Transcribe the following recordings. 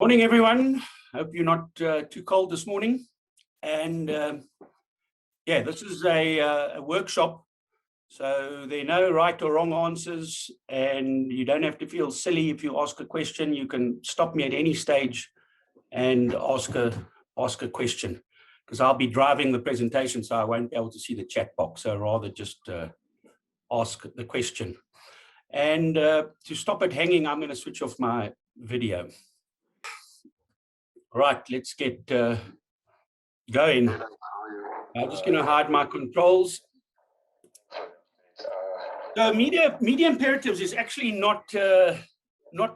Morning, everyone. Hope you're not too cold this morning. And yeah, this is a workshop, so there are no right or wrong answers, and you don't have to feel silly if you ask a question. You can stop me at any stage and ask a question, because I'll be driving the presentation, so I won't be able to see the chat box. So rather just ask the question. And to stop it hanging, I'm going to switch off my video. Right, let's get going. I'm just going to hide my controls. So media imperatives is actually not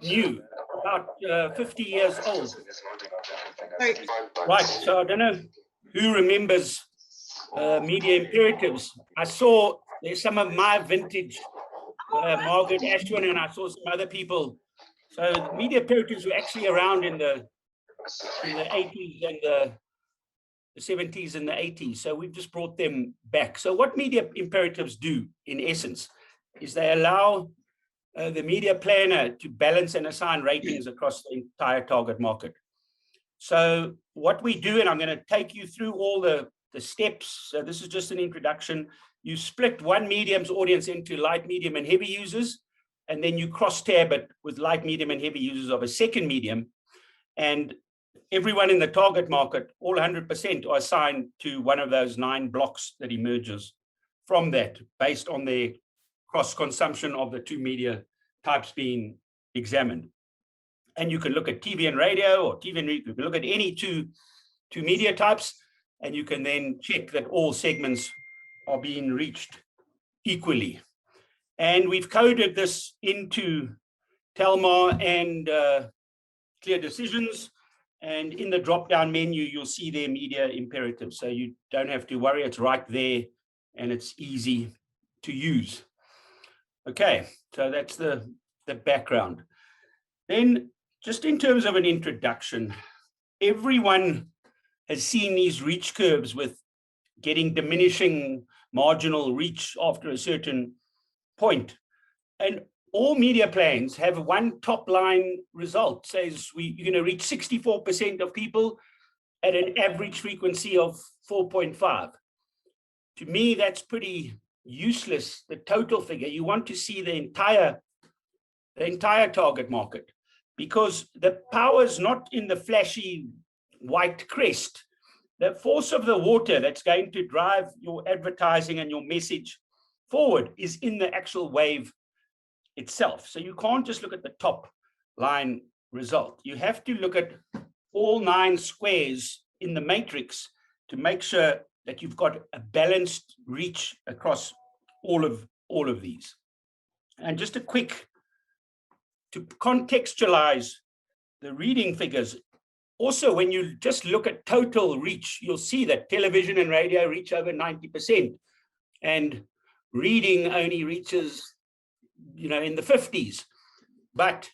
new, about 50 years old. Right, so I don't know who remembers media imperatives. I saw there's some of my vintage, Margaret Ashwin, and I saw some other people. So media imperatives were actually around in the 80s and the 70s and the 80s. So we've just brought them back. So what media imperatives do, in essence, is they allow the media planner to balance and assign ratings across the entire target market. So what we do, and I'm going to take you through all the steps. So this is just an introduction. You split one medium's audience into light, medium, and heavy users, and then you cross-tab it with light, medium, and heavy users of a second medium. And everyone in the target market, all 100%, are assigned to one of those 9 blocks that emerges from that, based on their cross-consumption of the 2 media types being examined. And you can look at TV and radio, or TV and radio. You can look at any two media types, and you can then check that all segments are being reached equally. And we've coded this into Telmar and Clear Decisions. And in the drop-down menu, you'll see their media imperatives. So you don't have to worry, it's right there, and it's easy to use. Okay, so that's the background. Then, just in terms of an introduction, everyone has seen these reach curves with getting diminishing marginal reach after a certain point. And all media plans have one top line result, says you're going to reach 64% of people at an average frequency of 4.5. To me, that's pretty useless, the total figure. You want to see the entire target market, because the power is not in the flashy white crest. The force of the water that's going to drive your advertising and your message forward is in the actual wave itself. So you can't just look at the top line result. You have to look at all 9 squares in the matrix to make sure that you've got a balanced reach across all of these. And just a quick, to contextualize the reading figures, also when you just look at total reach, you'll see that television and radio reach over 90%, and reading only reaches in the 50s, but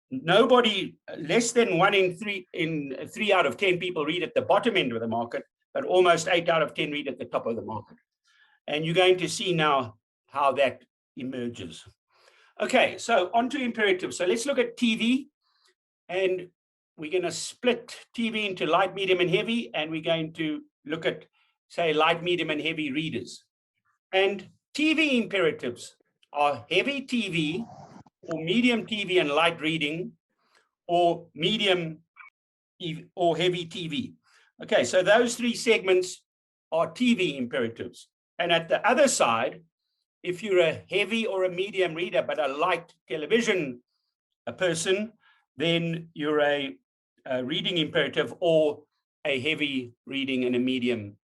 nobody, less than 1 in 3 out of 10 people read at the bottom end of the market, but almost 8 out of 10 read at the top of the market. And you're going to see now how that emerges. Okay, so on to imperatives. So let's look at TV, and we're going to split TV into light, medium, and heavy, and we're going to look at, say, light, medium, and heavy readers. And TV imperatives are heavy TV, or medium TV and light reading, or medium or heavy TV. Okay, so those 3 segments are TV imperatives. And at the other side, if you're a heavy or a medium reader, but a light television person, then you're a reading imperative or a heavy reading and a medium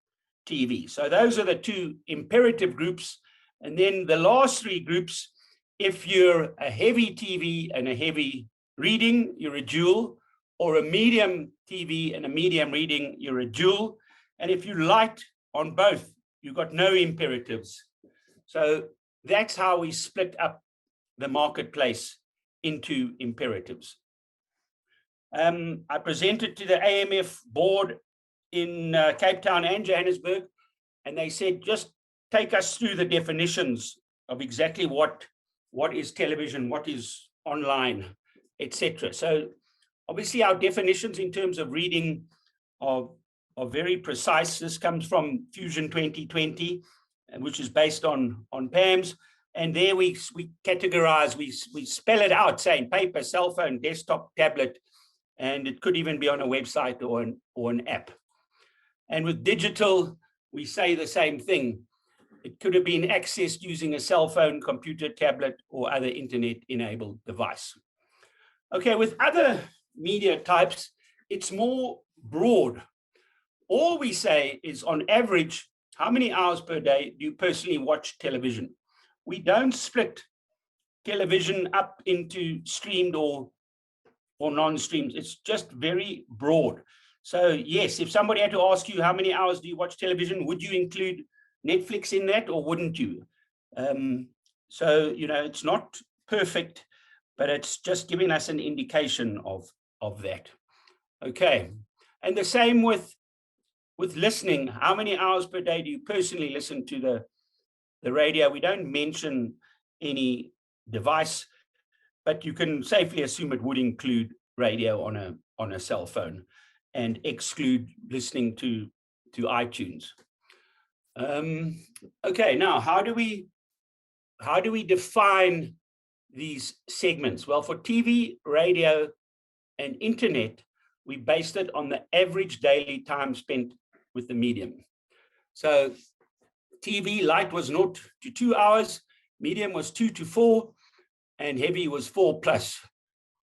TV. So those are the 2 imperative groups. And then the last 3 groups, if you're a heavy TV and a heavy reading, you're a dual, or a medium TV and a medium reading, you're a dual. And if you're light on both, you've got no imperatives. So that's how we split up the marketplace into imperatives. I presented to the AMF board in Cape Town and Johannesburg, and they said, just take us through the definitions of exactly what is television, what is online, etc. So Obviously, our definitions in terms of reading are very precise. This comes from Fusion 2020, which is based on PAMS. And there we categorize, we spell it out, saying paper, cell phone, desktop, tablet, and it could even be on a website or an app. And with digital, we say the same thing. It could have been accessed using a cell phone, computer, tablet, or other internet-enabled device. Okay, with other media types, it's more broad. All we say is, on average, how many hours per day do you personally watch television? We don't split television up into streamed or non-streamed. It's just very broad. So yes, if somebody had to ask you how many hours do you watch television, would you include Netflix in that or wouldn't you? So, you know, it's not perfect, but it's just giving us an indication of that. Okay, and the same with listening. How many hours per day do you personally listen to the radio? We don't mention any device, but you can safely assume it would include radio on a cell phone and exclude listening to iTunes. Okay, now how do we define these segments? Well, for TV, radio, and internet, we based it on the average daily time spent with the medium. So TV, light was 0 to 2 hours, medium was 2 to 4, and heavy was 4+.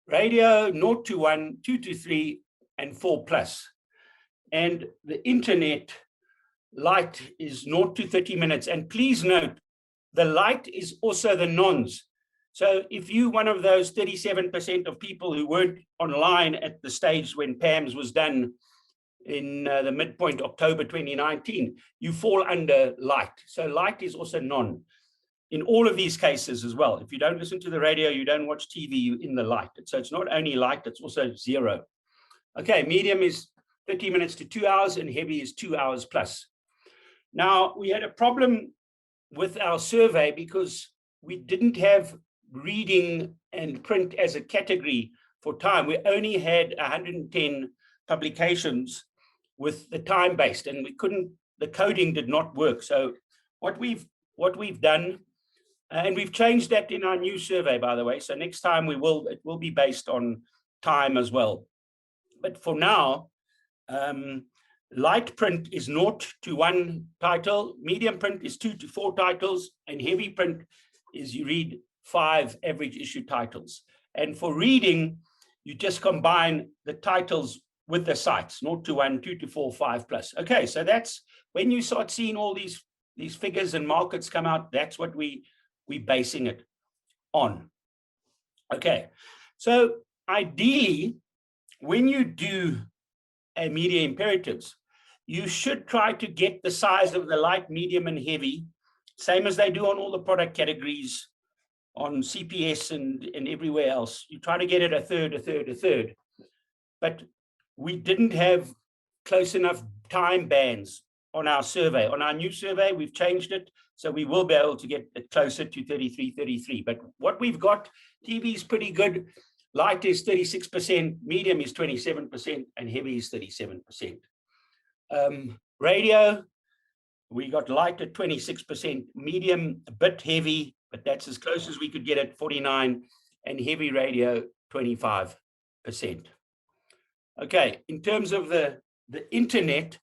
Radio, 0 to 1, 2 to 3, and 4+. And the internet, light is 0 to 30 minutes. And please note, the light is also the nons. So if you one of those 37% of people who weren't online at the stage when PAMS was done in the midpoint October 2019, you fall under light. So light is also non in all of these cases as well. If you don't listen to the radio, you don't watch TV, you're in the light. So it's not only light, it's also 0. Okay, medium is 30 minutes to 2 hours and heavy is 2 hours plus. Now, we had a problem with our survey because we didn't have reading and print as a category for time. We only had 110 publications with the time-based, and we couldn't, the coding did not work. So what we've done, and we've changed that in our new survey, by the way. So next time it will be based on time as well. But for now, light print is 0 to 1 title, medium print is 2 to 4 titles, and heavy print is you read 5 average issue titles. And for reading, you just combine the titles with the sites, 0 to 1, 2 to 4, 5+. Okay, so that's when you start seeing all these figures and markets come out, that's what we're basing it on. Okay, so ideally, when you do a media imperatives, you should try to get the size of the light, medium, and heavy, same as they do on all the product categories on CPS and everywhere else. You try to get it a third. But we didn't have close enough time bands on our survey. On our new survey, we've changed it, so we will be able to get it closer to 33. But what we've got, TV is pretty good. Light is 36%, medium is 27%, and heavy is 37%. Radio, we got light at 26%, medium a bit heavy, but that's as close as we could get at 49, and heavy radio 25%. Okay, in terms of the internet,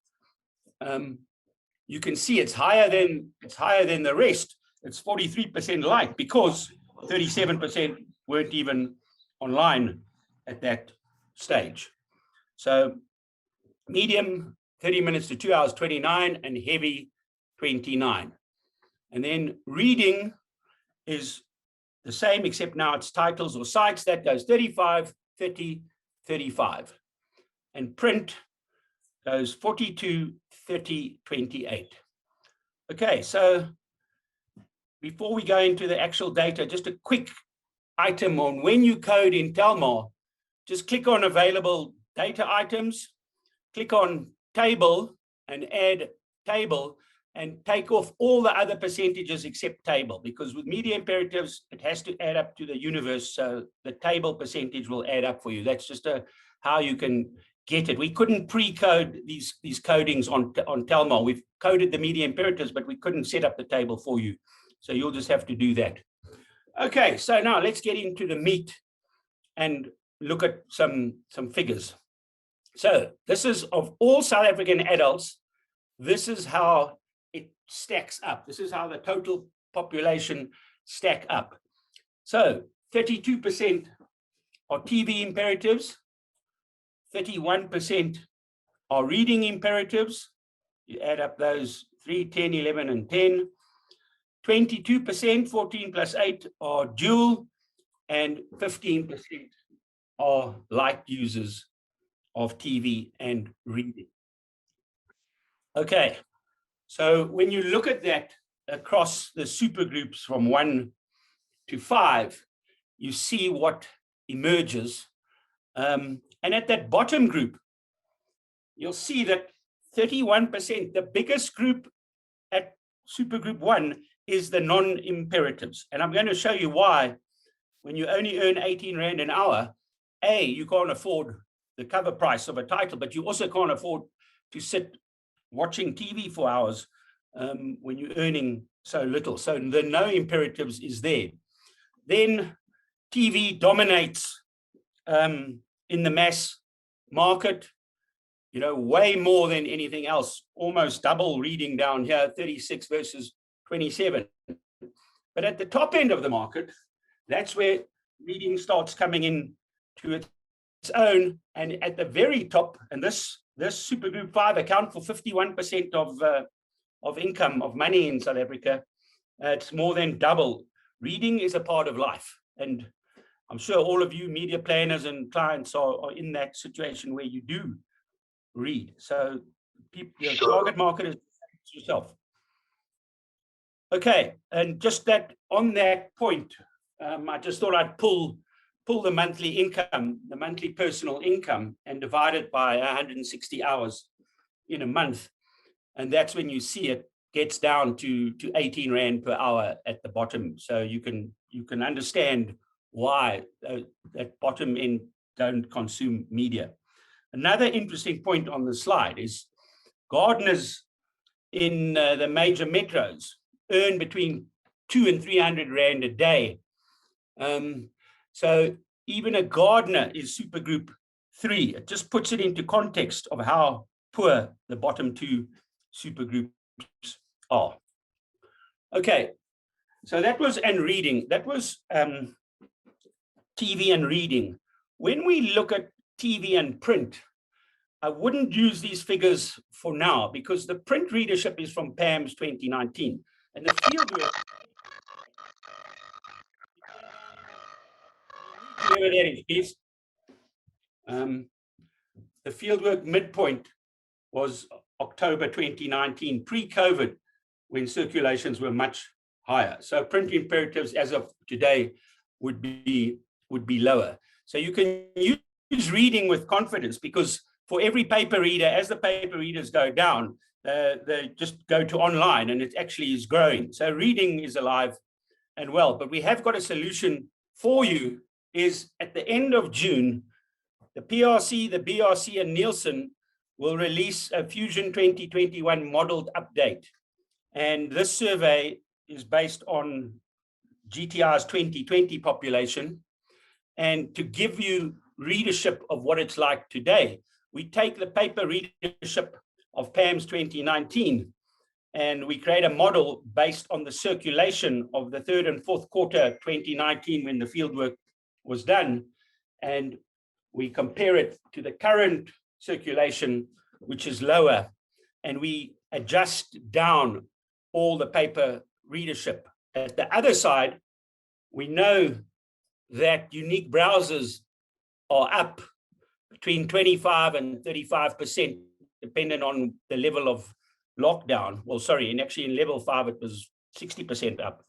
you can see it's higher than the rest. It's 43% light because 37% weren't even online at that stage. So medium 30 minutes to 2 hours 29, and heavy 29. And then reading is the same, except now it's titles or sites. That goes 35, 30, 35. And print goes 42, 30, 28. Okay, so before we go into the actual data, just a quick item on when you code in Telmar, just click on available data items, click on table and add table. and take off all the other percentages except table, because with media imperatives, it has to add up to the universe. So the table percentage will add up for you. That's just how you can get it. We couldn't pre-code these codings on Telmar. We've coded the media imperatives, but we couldn't set up the table for you. So you'll just have to do that. Okay, so now let's get into the meat and look at some figures. So this is of all South African adults, this is how it stacks up. This is how the total population stack up. So 32% are TV imperatives, 31% are reading imperatives. You add up those 3, 10, 11, and 10. 22%, 14 plus 8, are dual, and 15% are light users of TV and reading. Okay, so when you look at that across the supergroups from 1 to 5, you see what emerges. And at that bottom group, you'll see that 31%, the biggest group at supergroup 1 is the non-imperatives. And I'm going to show you why. When you only earn 18 Rand an hour, A, you can't afford the cover price of a title, but you also can't afford to sit watching TV for hours when you're earning so little. So the no imperatives is there. Then TV dominates in the mass market, you know, way more than anything else, almost double reading down here, 36 versus 27. But at the top end of the market, that's where reading starts coming in to its own. And at the very top, and this supergroup 5 account for 51% of income, of money in South Africa. It's more than double. Reading is a part of life. And I'm sure all of you media planners and clients are in that situation where you do read. So your target market is yourself. Okay, and just that on that point, I just thought I'd pull the monthly income, the monthly personal income, and divide it by 160 hours in a month. And that's when you see it gets down to 18 Rand per hour at the bottom. So you can understand why that bottom end don't consume media. Another interesting point on the slide is gardeners in the major metros earn between 200 and 300 Rand a day. So even a gardener is supergroup 3. It just puts it into context of how poor the bottom 2 supergroups are. Okay, so that was reading. That was TV and reading. When we look at TV and print, I wouldn't use these figures for now because the print readership is from PAMS 2019. And the fieldwork, whatever that is, please. The fieldwork midpoint was October 2019, pre-COVID, when circulations were much higher. So print imperatives as of today would be lower. So you can use reading with confidence because for every paper reader, as the paper readers go down, they just go to online and it actually is growing. So reading is alive and well, but we have got a solution for you. Is at the end of June, the PRC, the BRC, and Nielsen will release a Fusion 2021 modeled update. And this survey is based on GTR's 2020 population. And to give you readership of what it's like today, we take the paper readership of PAMS 2019 and we create a model based on the circulation of the 3rd and 4th quarter 2019 when the fieldwork was done, and we compare it to the current circulation, which is lower, and we adjust down all the paper readership. At the other side, we know that unique browsers are up between 25 and 35%, depending on the level of lockdown. Well, sorry, and actually in level 5, it was 60% up.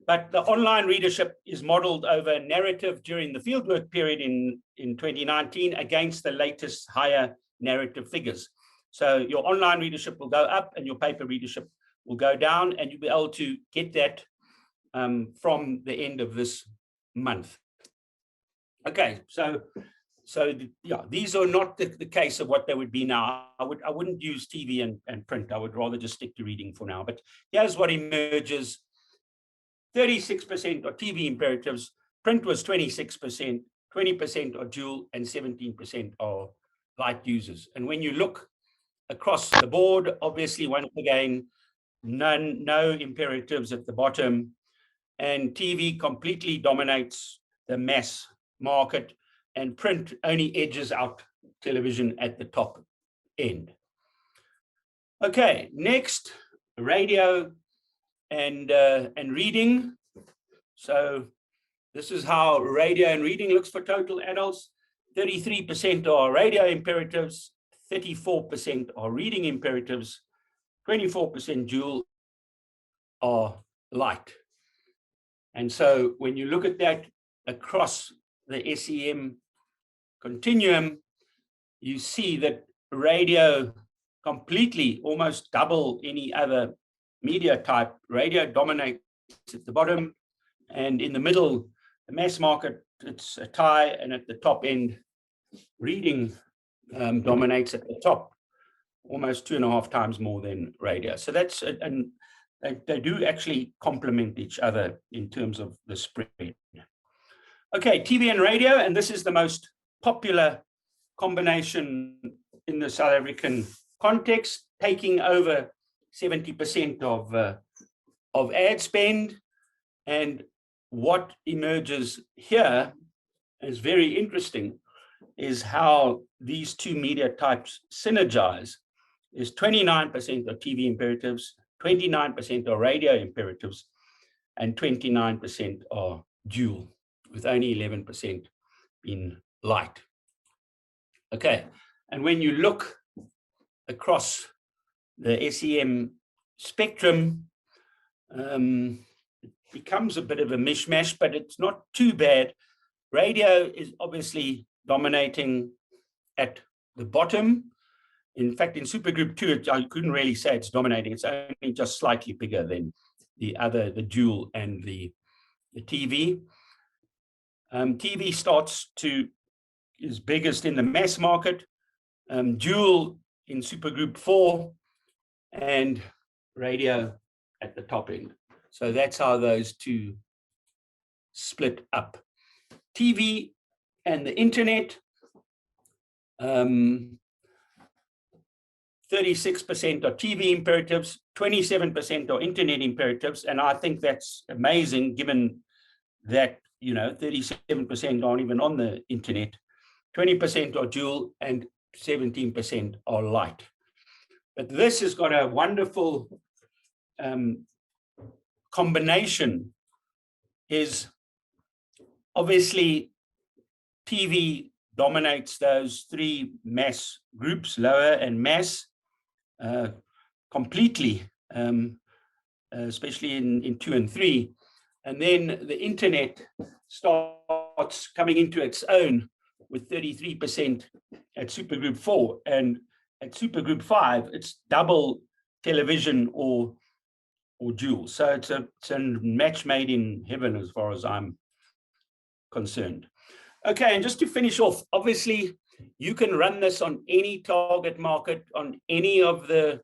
But the online readership is modeled over narrative during the fieldwork period in 2019 against the latest higher narrative figures. So your online readership will go up and your paper readership will go down, and you'll be able to get that from the end of this month. Okay, so yeah, these are not the case of what they would be now. I wouldn't use TV and print. I would rather just stick to reading for now. But here's what emerges. 36% are TV imperatives, print was 26%, 20% are dual, and 17% are light users. And when you look across the board, obviously, once again, no imperatives at the bottom, and TV completely dominates the mass market, and print only edges out television at the top end. Okay, next, radio and reading. So this is how radio and reading looks for total adults. 33% are radio imperatives, 34% are reading imperatives, 24% dual are light. And so when you look at that across the SEM continuum, you see that radio completely, almost double any other media type. Radio dominates at the bottom, and in the middle, the mass market, it's a tie, and at the top end, reading dominates at the top, almost 2.5 times more than radio. So that's, and they do actually complement each other in terms of the spread. Okay, TV and radio, and this is the most popular combination in the South African context, taking over 70% of ad spend. And what emerges here is very interesting, is how these two media types synergize. Is 29% are TV imperatives, 29% are radio imperatives, and 29% are dual, with only 11% being light. Okay, and when you look across the SEM spectrum, it becomes a bit of a mishmash, but it's not too bad. Radio is obviously dominating at the bottom. In fact, in Supergroup 2, I couldn't really say it's dominating. It's only just slightly bigger than the other, the dual and the TV. TV is biggest in the mass market, dual in Supergroup 4, and radio at the top end. So that's how those two split up. TV and the internet, 36% are TV imperatives, 27% are internet imperatives, and I think that's amazing given that 37% aren't even on the internet, 20% are dual, and 17% are light. But this has got a wonderful combination. Is obviously TV dominates those three mass groups, lower and mass, completely, especially in 2 and 3. And then the internet starts coming into its own with 33% at Supergroup 4. And at Supergroup 5, it's double television or dual. So it's a match made in heaven as far as I'm concerned. Okay, and just to finish off, obviously, you can run this on any target market, on any of the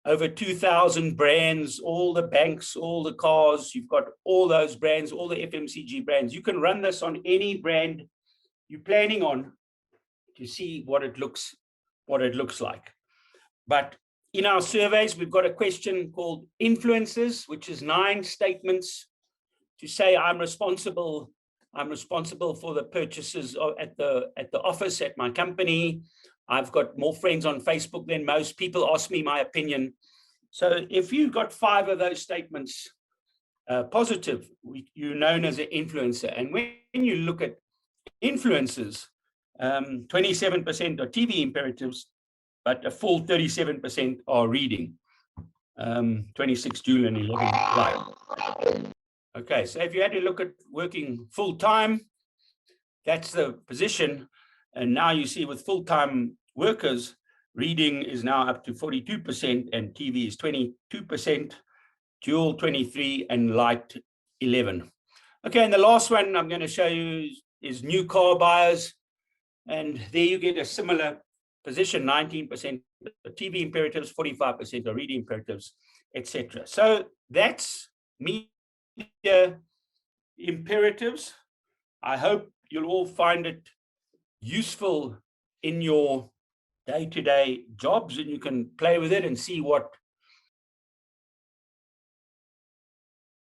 over 2,000 brands, all the banks, all the cars. You've got all those brands, all the FMCG brands. You can run this on any brand you're planning on to see what it looks like. But in our surveys, we've got a question called influences, which is 9 statements to say I'm responsible for the purchases at the office at my company. I've got more friends on Facebook than most people. Ask me my opinion. So if you've got 5 of those statements positive, you're known as an influencer. And when you look at influencers, 27% are TV imperatives, but a full 37% are reading, 26 dual and 11 light. Okay, so if you had to look at working full-time, that's the position. And now you see with full-time workers, Reading is now up to 42%, and TV is 22%, dual 23%, and light 11%. Okay, and the last one I'm going to show you is new car buyers. And there you get a similar position, 19% TV imperatives, 45% are reading imperatives, etc. So that's media imperatives. I hope you'll all find it useful in your day-to-day jobs, and you can play with it and see what